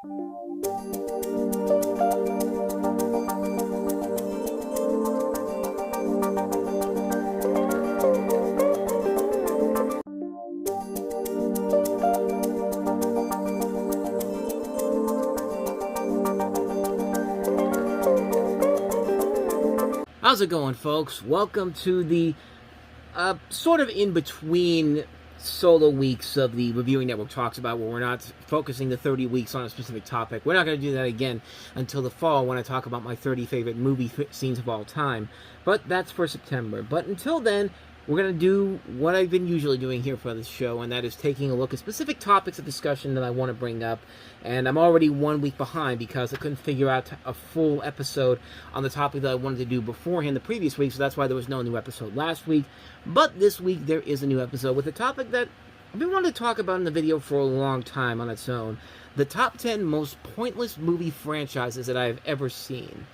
How's it going, folks? Welcome to the sort of in-between solo weeks of the Reviewing Network Talks About, where we're not focusing the 30 weeks on a specific topic. We're not going to do that again until the fall when I talk about my 30 favorite movie scenes of all time. But that's for September. But until then, we're going to do what I've been usually doing here for this show, and that is taking a look at specific topics of discussion that I want to bring up. And I'm already 1 week behind because I couldn't figure out a full episode on the topic that I wanted to do beforehand the previous week, so that's why there was no new episode last week. But this week there is a new episode with a topic that I've been wanting to talk about in the video for a long time on its own. The top 10 most pointless movie franchises that I have ever seen.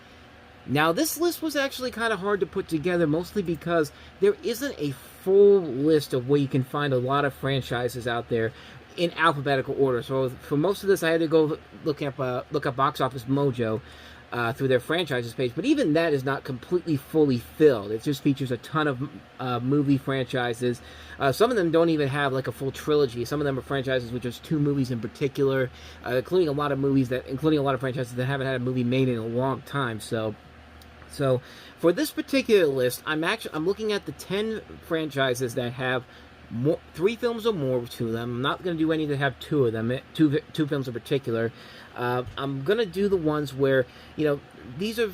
Now, this list was actually kind of hard to put together, mostly because there isn't a full list of where you can find a lot of franchises out there in alphabetical order. So for most of this, I had to go look up Box Office Mojo through their franchises page. But even that is not completely fully filled. It just features a ton of movie franchises. Some of them don't even have like a full trilogy. Some of them are franchises with just 2 movies in particular, including a lot of franchises that haven't had a movie made in a long time. So for this particular list, I'm looking at the 10 franchises that have 3 films or more to them. I'm not going to do any that have 2 of them, two films in particular. I'm going to do the ones where, these are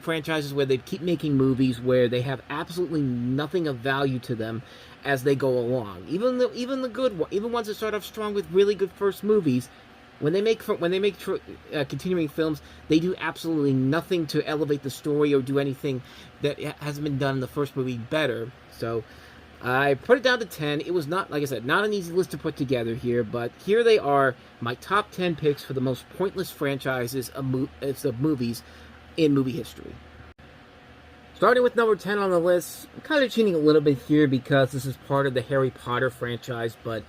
franchises where they keep making movies where they have absolutely nothing of value to them as they go along. Even the good ones, even ones that start off strong with really good first movies, when they make continuing films, they do absolutely nothing to elevate the story or do anything that hasn't been done in the first movie better. So I put it down to 10. It was not, like I said, not an easy list to put together here, but here they are, my top 10 picks for the most pointless franchises of movies in movie history. Starting with number 10 on the list, I'm kind of cheating a little bit here because this is part of the Harry Potter franchise, but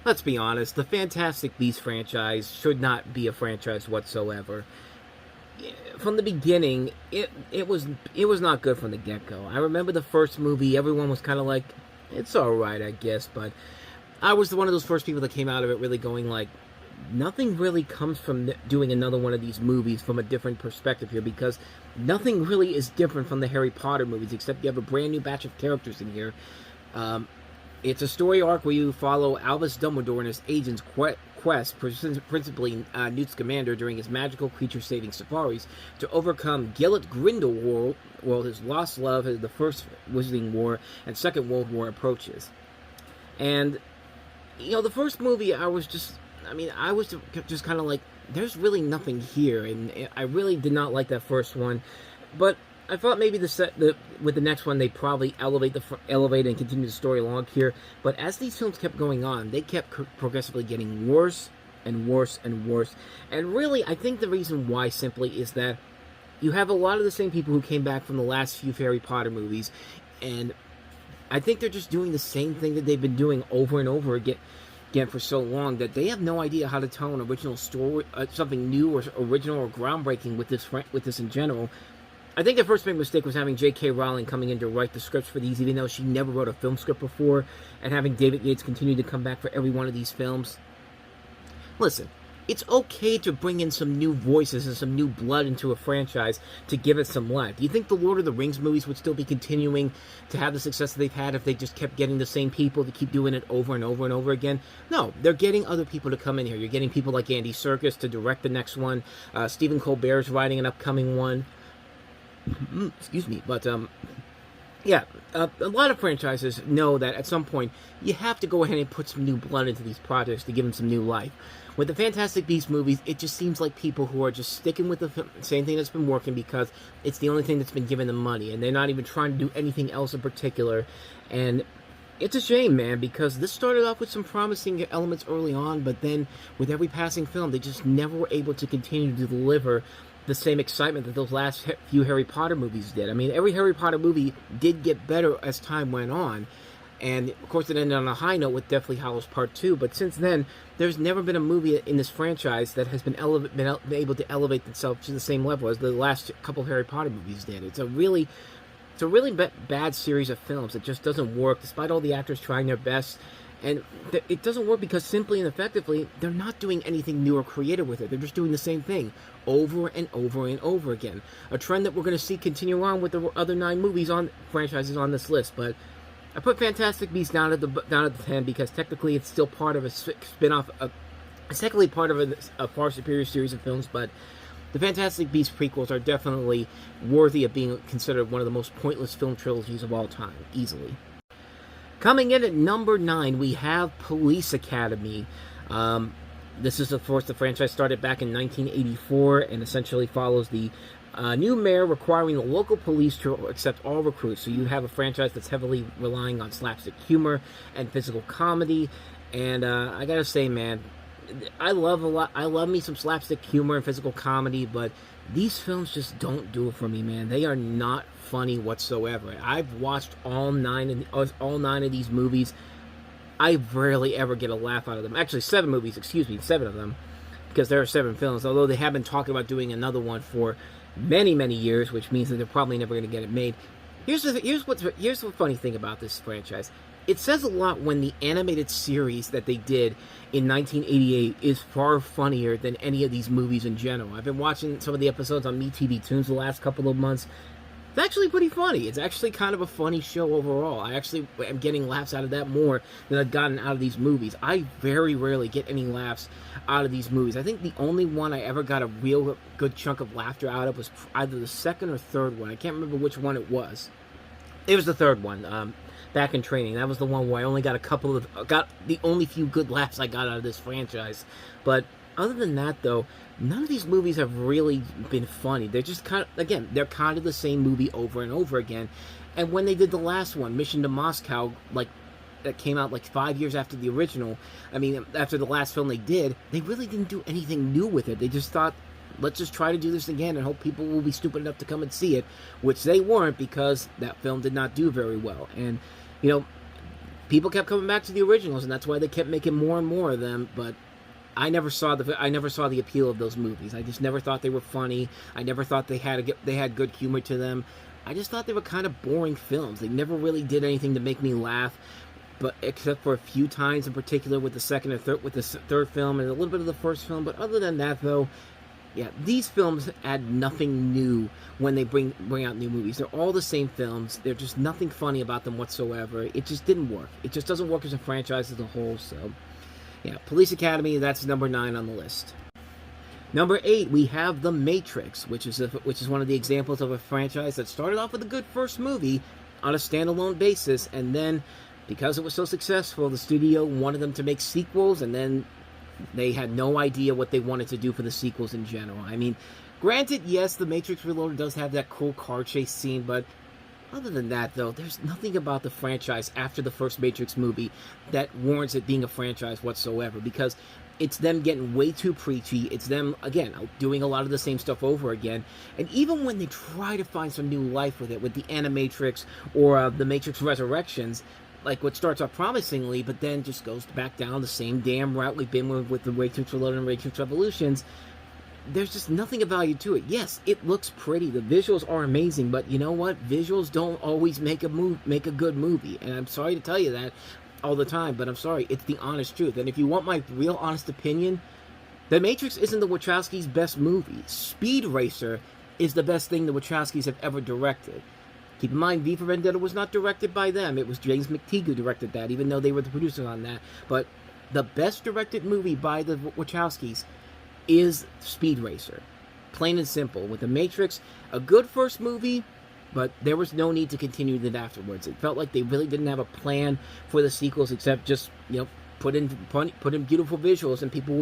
let's be honest, the Fantastic Beasts franchise should not be a franchise whatsoever. From the beginning, it was not good from the get-go. I remember the first movie, everyone was kind of like, it's alright, I guess, but I was one of those first people that came out of it really going like, nothing really comes from doing another one of these movies from a different perspective here, because nothing really is different from the Harry Potter movies, except you have a brand new batch of characters in here. It's a story arc where you follow Albus Dumbledore and his agent's quest, principally Newt Scamander, during his magical creature-saving safaris, to overcome Gellert Grindelwald, his lost love as the First Wizarding War and Second World War approaches. And, the first movie, I was just kind of like, there's really nothing here, and I really did not like that first one, but I thought maybe with the next one, they'd probably elevate and continue the story along here. But as these films kept going on, they kept progressively getting worse and worse and worse. And really, I think the reason why simply is that you have a lot of the same people who came back from the last few Harry Potter movies. And I think they're just doing the same thing that they've been doing over and over again for so long, that they have no idea how to tell an original story, something new or original or groundbreaking with this in general. I think the first big mistake was having J.K. Rowling coming in to write the scripts for these, even though she never wrote a film script before, and having David Yates continue to come back for every one of these films. Listen, it's okay to bring in some new voices and some new blood into a franchise to give it some life. Do you think the Lord of the Rings movies would still be continuing to have the success that they've had if they just kept getting the same people to keep doing it over and over and over again? No, they're getting other people to come in here. You're getting people like Andy Serkis to direct the next one. Stephen Colbert's writing an upcoming one. Excuse me, but a lot of franchises know that at some point you have to go ahead and put some new blood into these projects to give them some new life. With the Fantastic Beasts movies, it just seems like people who are just sticking with the same thing that's been working because it's the only thing that's been giving them money, and they're not even trying to do anything else in particular. And it's a shame, man, because this started off with some promising elements early on, but then with every passing film, they just never were able to continue to deliver the same excitement that those last few Harry Potter movies did. I mean, every Harry Potter movie did get better as time went on, And, of course, it ended on a high note with Deathly Hallows Part 2. But since then, there's never been a movie in this franchise that has been able to elevate itself to the same level as the last couple of Harry Potter movies did. It's a really bad series of films. It just doesn't work, despite all the actors trying their best. And it doesn't work because simply and effectively, they're not doing anything new or creative with it. They're just doing the same thing over and over and over again. A trend that we're going to see continue on with the other 9 franchises on this list. But I put Fantastic Beasts down at the 10 because technically it's still part of a spin-off. It's technically part of a far superior series of films, but the Fantastic Beasts prequels are definitely worthy of being considered one of the most pointless film trilogies of all time, easily. Coming in at number 9, we have Police Academy. This is, of course, the franchise started back in 1984 and essentially follows the new mayor requiring the local police to accept all recruits. So you have a franchise that's heavily relying on slapstick humor and physical comedy. And I gotta say, man, I love me some slapstick humor and physical comedy, but these films just don't do it for me, man. They are not funny whatsoever. I've watched all 9 of these movies. I rarely ever get a laugh out of them. Actually, 7 movies, 7 of them, because there are 7 films, although they have been talking about doing another one for many, many years, which means that they're probably never going to get it made. Here's the funny thing about this franchise. It says a lot when the animated series that they did in 1988 is far funnier than any of these movies in general. I've been watching some of the episodes on MeTV Toons the last couple of months. It's actually pretty funny. It's actually kind of a funny show overall. I actually am getting laughs out of that more than I've gotten out of these movies. I very rarely get any laughs out of these movies. I think the only one I ever got a real good chunk of laughter out of was either the second or third one. I can't remember which one it was. It was the third one. Back in Training. That was the one where I only got the only few good laughs I got out of this franchise. But other than that, though, none of these movies have really been funny. They're just they're kind of the same movie over and over again. And when they did the last one, Mission to Moscow, that came out 5 years after the original, after the last film they did, they really didn't do anything new with it. They just thought, let's just try to do this again and hope people will be stupid enough to come and see it, which they weren't, because that film did not do very well. And, people kept coming back to the originals, and that's why they kept making more and more of them, but I never saw the appeal of those movies. I just never thought they were funny. I never thought they had good humor to them. I just thought they were kind of boring films. They never really did anything to make me laugh, but except for a few times in particular with the third film and a little bit of the first film. But other than that, though, yeah, these films add nothing new when they bring out new movies. They're all the same films. There's just nothing funny about them whatsoever. It just didn't work. It just doesn't work as a franchise as a whole. So, yeah, Police Academy, that's number 9 on the list. Number 8, we have The Matrix, which is one of the examples of a franchise that started off with a good first movie on a standalone basis, and then, because it was so successful, the studio wanted them to make sequels, and then they had no idea what they wanted to do for the sequels in general. Granted, yes, The Matrix Reloaded does have that cool car chase scene, but other than that, though, there's nothing about the franchise after the first Matrix movie that warrants it being a franchise whatsoever, because it's them getting way too preachy. It's them, again, doing a lot of the same stuff over again. And even when they try to find some new life with it, with the Animatrix or the Matrix Resurrections, what starts off promisingly, but then just goes back down the same damn route we've been with the Matrix Reloaded and Matrix Revolutions, there's just nothing of value to it. Yes, it looks pretty. The visuals are amazing, but you know what? Visuals don't always make a good movie. And I'm sorry to tell you that all the time, but I'm sorry. It's the honest truth. And if you want my real honest opinion, The Matrix isn't the Wachowskis' best movie. Speed Racer is the best thing the Wachowskis have ever directed. Keep in mind, V for Vendetta was not directed by them. It was James McTeague who directed that, even though they were the producers on that. But the best directed movie by the Wachowskis is Speed Racer. Plain and simple. With The Matrix, a good first movie, but there was no need to continue it afterwards. It felt like they really didn't have a plan for the sequels, except just, put in beautiful visuals, and people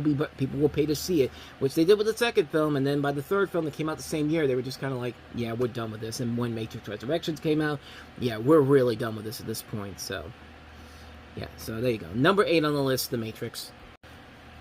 will pay to see it, which they did with the second film. And then by the third film that came out the same year, they were just kind of like, yeah, we're done with this. And when Matrix Resurrections came out, yeah, we're really done with this at this point. So yeah, so there you go. Number 8 on the list, The Matrix.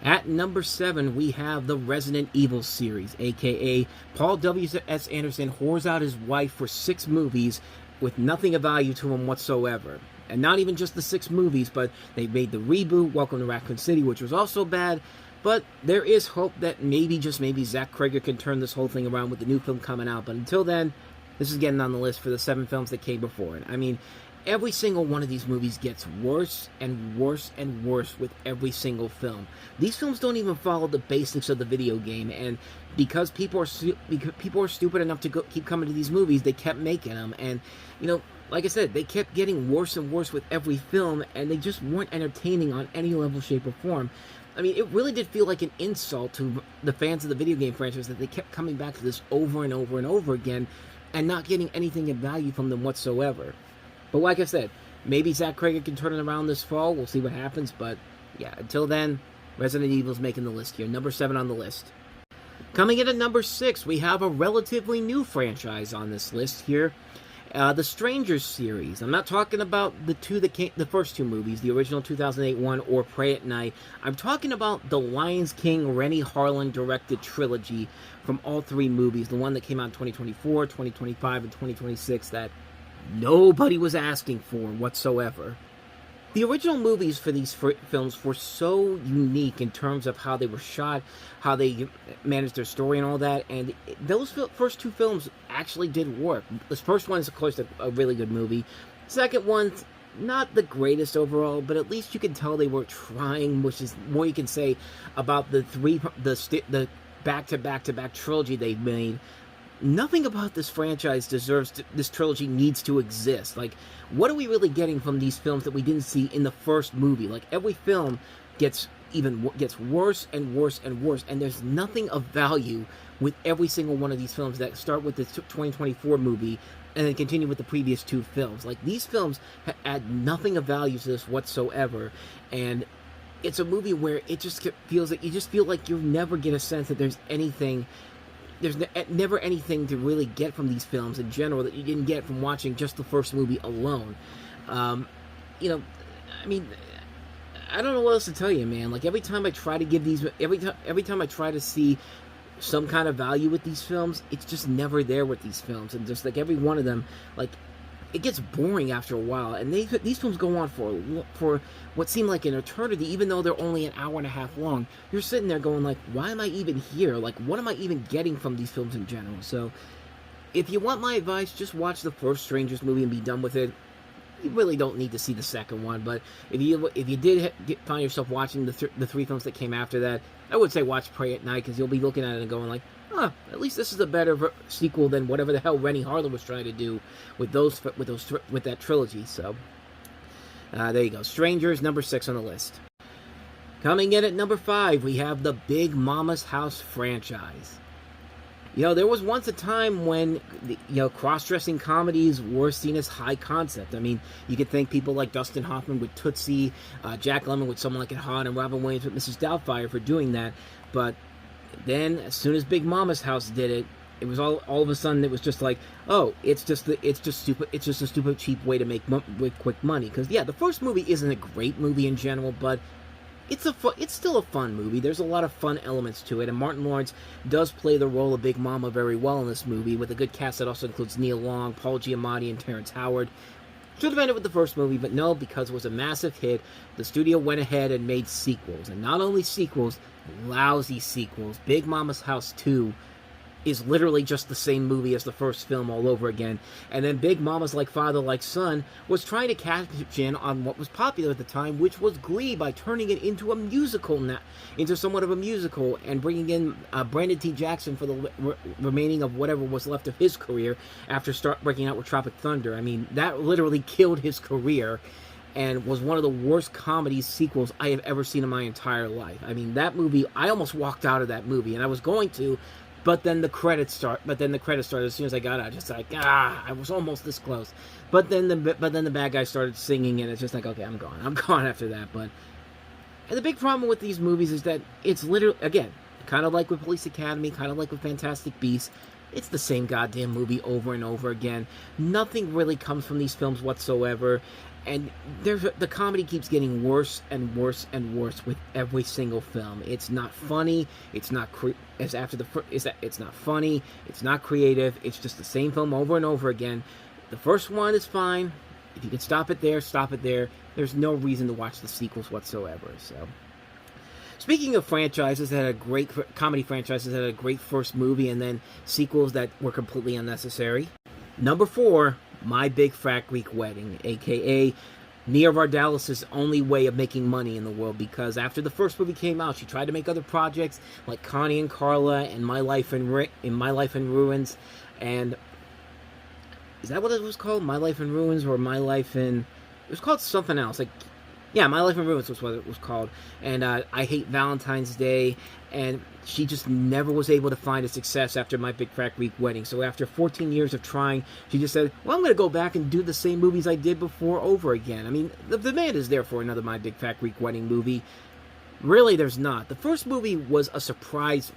At number 7, we have the Resident Evil series, aka Paul W.S. Anderson whores out his wife for 6 movies with nothing of value to him whatsoever. And not even just the 6 movies, but they made the reboot, Welcome to Raccoon City, which was also bad. But there is hope that maybe, just maybe, Zach Cregger can turn this whole thing around with the new film coming out. But until then, this is getting on the list for the 7 films that came before it. I mean, every single one of these movies gets worse and worse and worse with every single film. These films don't even follow the basics of the video game, and because people are stupid enough to keep coming to these movies, they kept making them. And, you know, like I said, they kept getting worse and worse with every film, and they just weren't entertaining on any level, shape, or form. I mean, it really did feel like an insult to the fans of the video game franchise that they kept coming back to this over and over and over again and not getting anything of value from them whatsoever. But like I said, maybe Zach Cregger can turn it around this fall. We'll see what happens. But yeah, until then, Resident Evil's making the list here. Number 7 on the list. Coming in at number 6, we have a relatively new franchise on this list here. The Strangers series. I'm not talking about the first 2 movies, the original 2008 one or Prey at Night. I'm talking about the Lion King Renny Harlin directed trilogy from all 3 movies. The one that came out in 2024, 2025, and 2026 that nobody was asking for whatsoever. The original movies for these films were so unique in terms of how they were shot, how they managed their story and all that, and those first 2 films actually did work. The first one is, of course, a really good movie. Second one's not the greatest overall, but at least you can tell they were trying, which is more you can say about the back-to-back-to-back trilogy they've made. Nothing about this franchise this trilogy needs to exist. Like, what are we really getting from these films that we didn't see in the first movie? Like, every film gets worse and worse and worse, and there's nothing of value with every single one of these films that start with the 2024 movie and then continue with the previous 2 films. Like, these films add nothing of value to this whatsoever, and it's a movie where it just feels like you just feel like you never get a sense that there's never anything to really get from these films in general that you didn't get from watching just the first movie alone. You know, I mean, I don't know what else to tell you, man. Like, every time I try to give these, every time I try to see some kind of value with these films, it's just never there with these films. And just like every one of them, like, it gets boring after a while, and these films go on for what seemed like an eternity, even though they're only an hour and a half long. You're sitting there going like, why am I even here? Like, what am I even getting from these films in general? So, if you want my advice, just watch the first Strangers movie and be done with it. You really don't need to see the second one, but if you did find yourself watching the 3 films that came after that, I would say watch Prey at Night, because you'll be looking at it and going like, at least this is a better sequel than whatever the hell Renny Harlin was trying to do with that trilogy. So there you go. Strangers, number 6 on the list. Coming in at number 5, we have the Big Mama's House franchise. You know, there was once a time when, cross-dressing comedies were seen as high concept. I mean, you could thank people like Dustin Hoffman with Tootsie, Jack Lemmon with Someone Like It Hot, and Robin Williams with Mrs. Doubtfire for doing that. But then, as soon as Big Mama's House did it, it was all of a sudden it was just like, oh, it's just a stupid cheap way to make quick money. Because yeah, the first movie isn't a great movie in general, but it's still a fun movie. There's a lot of fun elements to it, and Martin Lawrence does play the role of Big Mama very well in this movie, with a good cast that also includes Neil Long, Paul Giamatti, and Terrence Howard. Should have ended with the first movie, but no, because it was a massive hit, the studio went ahead and made sequels. And not only sequels, lousy sequels. Big Mama's House 2 is literally just the same movie as the first film all over again. And then Big Mama's Like Father, Like Son was trying to cash in on what was popular at the time, which was Glee, by turning it into a musical, into somewhat of a musical, and bringing in Brandon T. Jackson for the remaining of whatever was left of his career after breaking out with Tropic Thunder. I mean, that literally killed his career and was one of the worst comedy sequels I have ever seen in my entire life. I mean, that movie, I almost walked out of that movie, and I was going to, but then the credits started as soon as I got out. Just like, I was almost this close. But then the bad guy started singing, and it's just like, okay, I'm gone after that. And the big problem with these movies is that it's literally, again, kind of like with Police Academy, kind of like with Fantastic Beasts, it's the same goddamn movie over and over again. Nothing really comes from these films whatsoever. And the comedy keeps getting worse and worse and worse with every single film. It's not funny. It's not it's not funny. It's not creative. It's just the same film over and over again. The first one is fine. if you can stop it there, stop it there. There's no reason to watch the sequels whatsoever. So, speaking of franchises that had a great comedy franchises that had a great first movie and then sequels that were completely unnecessary. Number 4, My Big Fat Greek Wedding, aka Nia Vardalos' only way of making money in the world, because after the first movie came out, she tried to make other projects like Connie and Carla and My Life in Ruins, and is that what it was called? My Life in Ruins or My Life in... It was called something else. Like, yeah, My Life in Ruins was what it was called. And I Hate Valentine's Day. And she just never was able to find a success after My Big Fat Greek Wedding. So after 14 years of trying, she just said, well, I'm going to go back and do the same movies I did before over again. I mean, the demand is there for another My Big Fat Greek Wedding movie. Really, there's not. The first movie was a surprise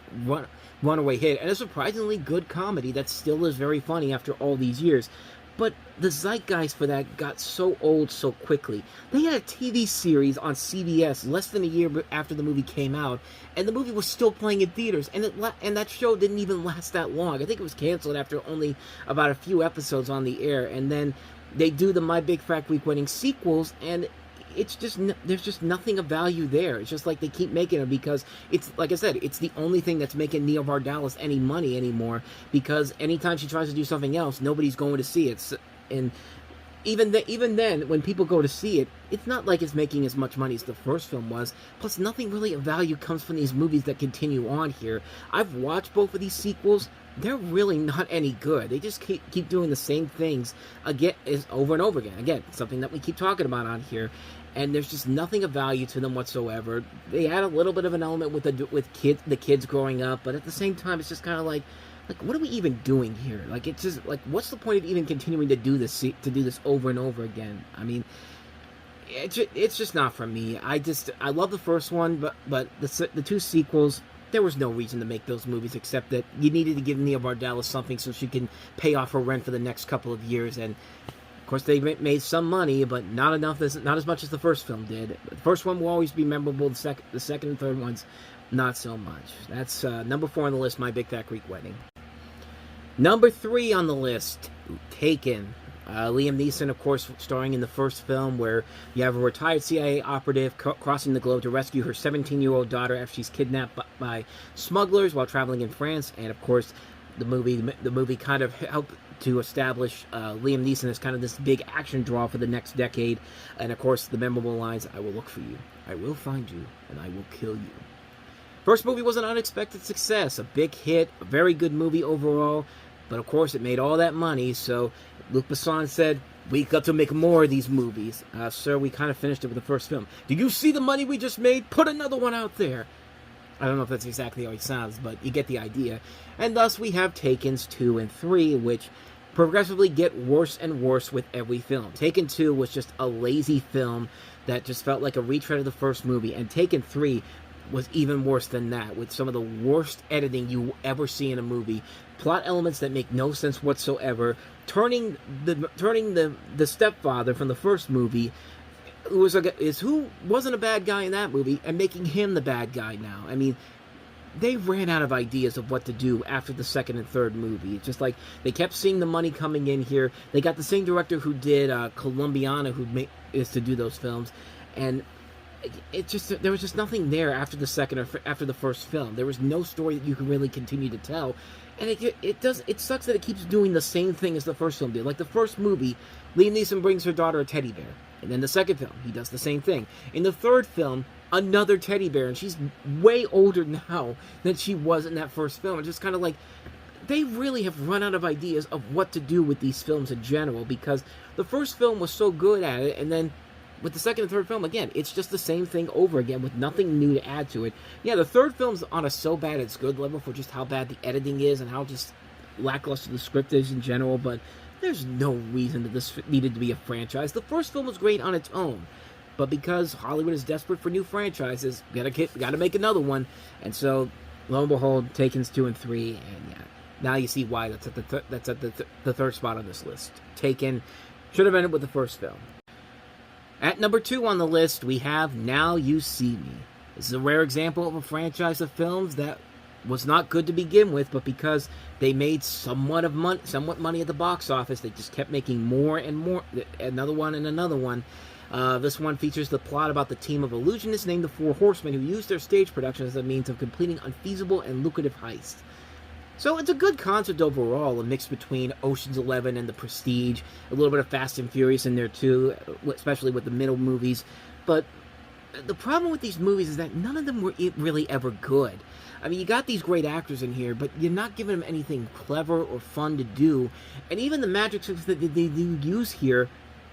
runaway hit, and a surprisingly good comedy that still is very funny after all these years. But the zeitgeist for that got so old so quickly. They had a TV series on CBS less than a year after the movie came out, and the movie was still playing in theaters, and that show didn't even last that long. I think it was canceled after only about a few episodes on the air, and then they do the My Big Fat Greek Wedding sequels, and it's just, there's just nothing of value there. It's just like they keep making it because it's, like I said, it's the only thing that's making Nia Vardalos any money anymore, because anytime she tries to do something else, nobody's going to see it. And even then, when people go to see it, it's not like it's making as much money as the first film was. Plus, nothing really of value comes from these movies that continue on here. I've watched both of these sequels. They're really not any good. They just keep doing the same things again, over and over again. Again, something that we keep talking about on here. And there's just nothing of value to them whatsoever. They add a little bit of an element with the kids growing up, but at the same time, it's just kind of like, what are we even doing here? Like, it's just like, what's the point of even continuing to do this over and over again? I mean, it's just not for me. I love the first one, but the two sequels, there was no reason to make those movies except that you needed to give Nia Vardalos something so she can pay off her rent for the next couple of years. And of course, they made some money, but not enough. Not as much as the first film did. The first one will always be memorable. The second and third ones, not so much. That's number 4 on the list, My Big Fat Greek Wedding. Number 3 on the list, Taken. Liam Neeson, of course, starring in the first film, where you have a retired CIA operative crossing the globe to rescue her 17-year-old daughter after she's kidnapped by smugglers while traveling in France. And of course, the movie kind of helped to establish Liam Neeson as kind of this big action draw for the next decade. And of course, the memorable lines, I will look for you, I will find you, and I will kill you. First movie was an unexpected success, a big hit, a very good movie overall. But of course, it made all that money, so Luc Besson said, we got to make more of these movies. Sir, we kind of finished it with the first film. Do you see the money we just made? Put another one out there. I don't know if that's exactly how it sounds, but you get the idea. And thus, we have Taken's 2 and 3, which progressively get worse and worse with every film. Taken 2 was just a lazy film that just felt like a retread of the first movie, and Taken 3 was even worse than that, with some of the worst editing you ever see in a movie, plot elements that make no sense whatsoever, turning the stepfather from the first movie, who wasn't a bad guy in that movie, and making him the bad guy now. I mean, they ran out of ideas of what to do after the second and third movie. It's just like they kept seeing the money coming in here. They got the same director who did Colombiana, is to do those films, and there was just nothing there after the first film. There was no story that you could really continue to tell, and it sucks that it keeps doing the same thing as the first film did. Like the first movie, Liam Neeson brings her daughter a teddy bear, and then the second film, he does the same thing. In the third film, another teddy bear, and she's way older now than she was in that first film. It's just kind of like, they really have run out of ideas of what to do with these films in general, because the first film was so good at it, and then with the second and third film, again, it's just the same thing over again with nothing new to add to it. Yeah, the third film's on a so bad it's good level for just how bad the editing is and how just lackluster the script is in general, but there's no reason that this needed to be a franchise. The first film was great on its own, but because Hollywood is desperate for new franchises, gotta make another one, and so, lo and behold, Taken's 2 and 3, and yeah, now you see why that's at the third spot on this list. Taken should have ended with the first film. At number 2 on the list, we have Now You See Me. This is a rare example of a franchise of films that was not good to begin with, but because they made somewhat money at the box office, they just kept making more and more, another one and another one. This one features the plot about the team of illusionists named the Four Horsemen who use their stage production as a means of completing unfeasible and lucrative heists. So it's a good concept overall, a mix between Ocean's 11 and The Prestige, a little bit of Fast and Furious in there too, especially with the middle movies. But the problem with these movies is that none of them were really ever good. I mean, you got these great actors in here, but you're not giving them anything clever or fun to do. And even the magic tricks that they do use here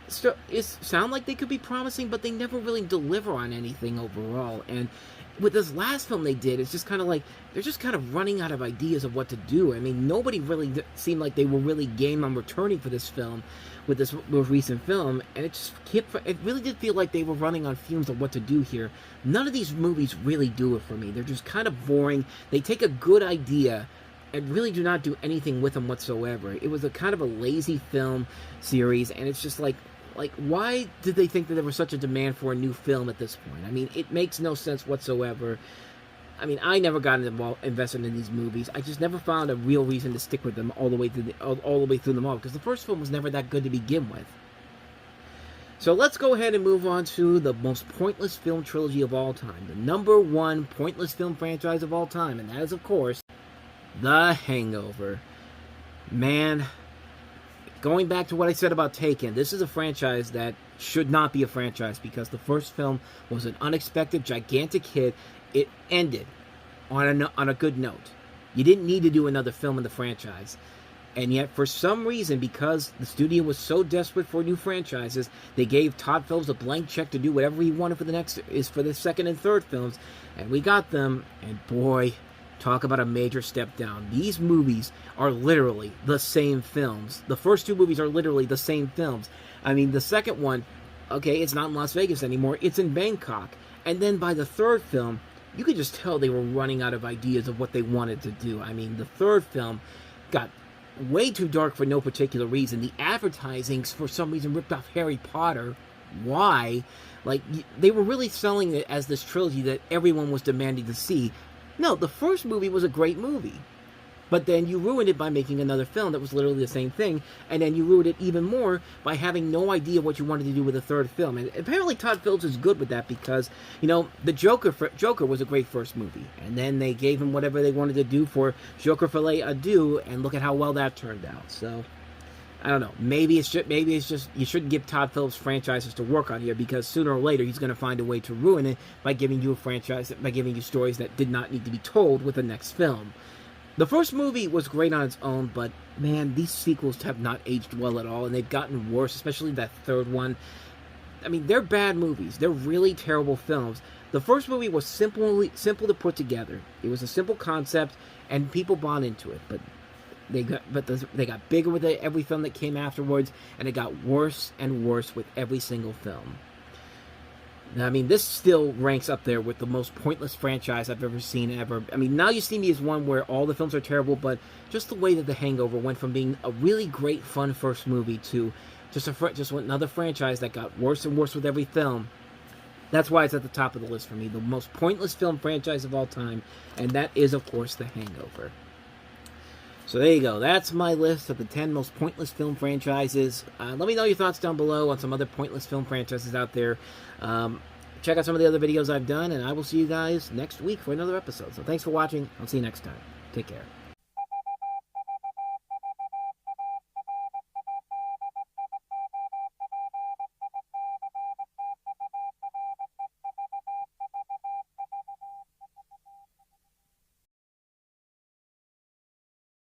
sound like they could be promising, but they never really deliver on anything overall. And with this last film they did, it's just kind of like they're just kind of running out of ideas of what to do. I mean, nobody really seemed like they were really game on returning for this film, with this most recent film, and it really did feel like they were running on fumes of what to do here. None of these movies really do it for me. They're just kind of boring. They take a good idea and really do not do anything with them whatsoever. It was a kind of a lazy film series, and it's just like, why did they think that there was such a demand for a new film at this point? I mean, it makes no sense whatsoever. I mean, I never got invested in these movies. I just never found a real reason to stick with them all the way through them all, because the first film was never that good to begin with. So let's go ahead and move on to the most pointless film trilogy of all time, the number one pointless film franchise of all time, and that is, of course, The Hangover. Man, going back to what I said about Taken, this is a franchise that should not be a franchise, because the first film was an unexpected, gigantic hit. It ended on a good note. You didn't need to do another film in the franchise. And yet, for some reason, because the studio was so desperate for new franchises, they gave Todd Phillips a blank check to do whatever he wanted for the second and third films. And we got them, and boy, talk about a major step down. These movies are literally the same films. The first two movies are literally the same films. I mean, the second one, okay, it's not in Las Vegas anymore. It's in Bangkok. And then by the third film, you could just tell they were running out of ideas of what they wanted to do. I mean, the third film got way too dark for no particular reason. The advertisings, for some reason, ripped off Harry Potter. Why? Like, they were really selling it as this trilogy that everyone was demanding to see. No, the first movie was a great movie. But then you ruined it by making another film that was literally the same thing, and then you ruined it even more by having no idea what you wanted to do with the third film. And apparently Todd Phillips is good with that, because, you know, the Joker was a great first movie, and then they gave him whatever they wanted to do for Joker Filet Adieu, and look at how well that turned out. So, I don't know. Maybe it's just you shouldn't give Todd Phillips franchises to work on here, because sooner or later he's going to find a way to ruin it by giving you a franchise, by giving you stories that did not need to be told with the next film. The first movie was great on its own, but man, these sequels have not aged well at all, and they've gotten worse, especially that third one. I mean, they're bad movies. They're really terrible films. The first movie was simple to put together. It was a simple concept, and people bought into it. But they got bigger with every film that came afterwards, and it got worse and worse with every single film. I mean, this still ranks up there with the most pointless franchise I've ever seen ever. I mean, Now You See Me is one where all the films are terrible, but just the way that The Hangover went from being a really great, fun first movie to just another franchise that got worse and worse with every film. That's why it's at the top of the list for me. The most pointless film franchise of all time, and that is, of course, The Hangover. So there you go. That's my list of the 10 most pointless film franchises. Let me know your thoughts down below on some other pointless film franchises out there. Check out some of the other videos I've done, and I will see you guys next week for another episode. So thanks for watching. I'll see you next time. Take care.